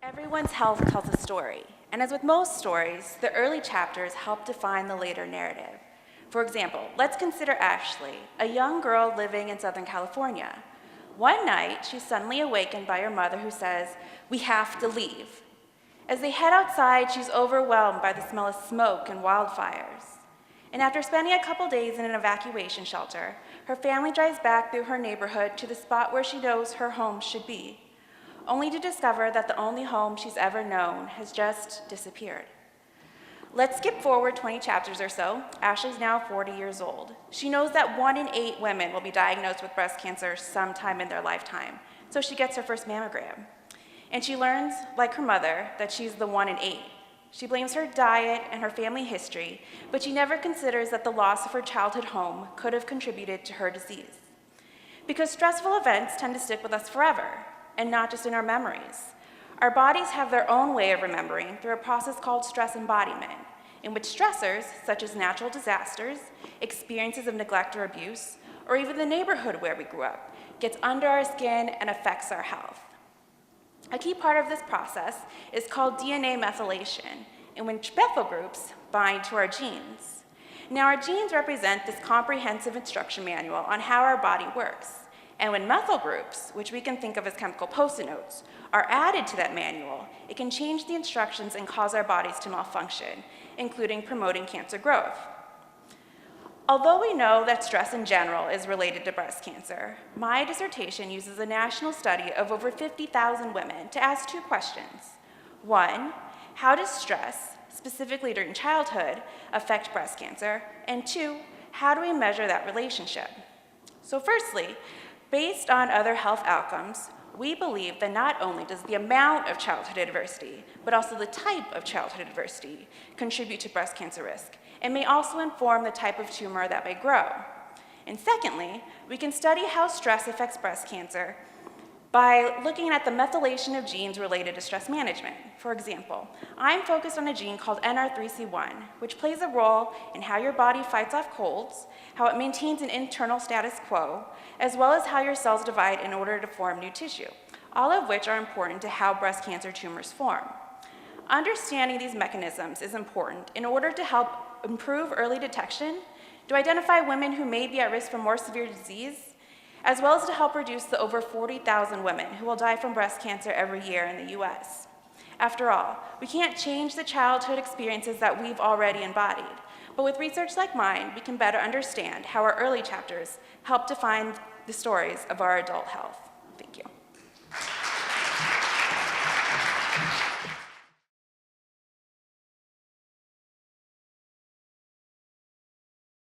Everyone's health tells a story, and as with most stories, the early chapters help define the later narrative. For example, let's consider Ashley, a young girl living in Southern California. One night, she's suddenly awakened by her mother who says, "We have to leave." As they head outside, she's overwhelmed by the smell of smoke and wildfires. And after spending a couple days in an evacuation shelter, her family drives back through her neighborhood to the spot where she knows her home should be, only to discover that the only home she's ever known has just disappeared. Let's skip forward 20 chapters or so. Ashley's now 40 years old. She knows that 1 in 8 women will be diagnosed with breast cancer sometime in their lifetime, so she gets her first mammogram. And she learns, like her mother, that she's the 1 in 8. She blames her diet and her family history, but she never considers that the loss of her childhood home could have contributed to her disease. Because stressful events tend to stick with us forever, and not just in our memories. Our bodies have their own way of remembering through a process called stress embodiment, in which stressors, such as natural disasters, experiences of neglect or abuse, or even the neighborhood where we grew up, gets under our skin and affects our health. A key part of this process is called DNA methylation, in which methyl groups bind to our genes. Now, our genes represent this comprehensive instruction manual on how our body works. And when methyl groups, which we can think of as chemical post-it notes, are added to that manual, it can change the instructions and cause our bodies to malfunction, including promoting cancer growth. Although we know that stress in general is related to breast cancer, my dissertation uses a national study of over 50,000 women to ask 2 questions. 1, how does stress, specifically during childhood, affect breast cancer? And 2, how do we measure that relationship? So firstly, based on other health outcomes, we believe that not only does the amount of childhood adversity, but also the type of childhood adversity contribute to breast cancer risk, and may also inform the type of tumor that may grow. And secondly, we can study how stress affects breast cancer by looking at the methylation of genes related to stress management. For example, I'm focused on a gene called NR3C1, which plays a role in how your body fights off colds, how it maintains an internal status quo, as well as how your cells divide in order to form new tissue, all of which are important to how breast cancer tumors form. Understanding these mechanisms is important in order to help improve early detection, to identify women who may be at risk for more severe disease, as well as to help reduce the over 40,000 women who will die from breast cancer every year in the US. After all, we can't change the childhood experiences that we've already embodied, but with research like mine, we can better understand how our early chapters help define the stories of our adult health. Thank you.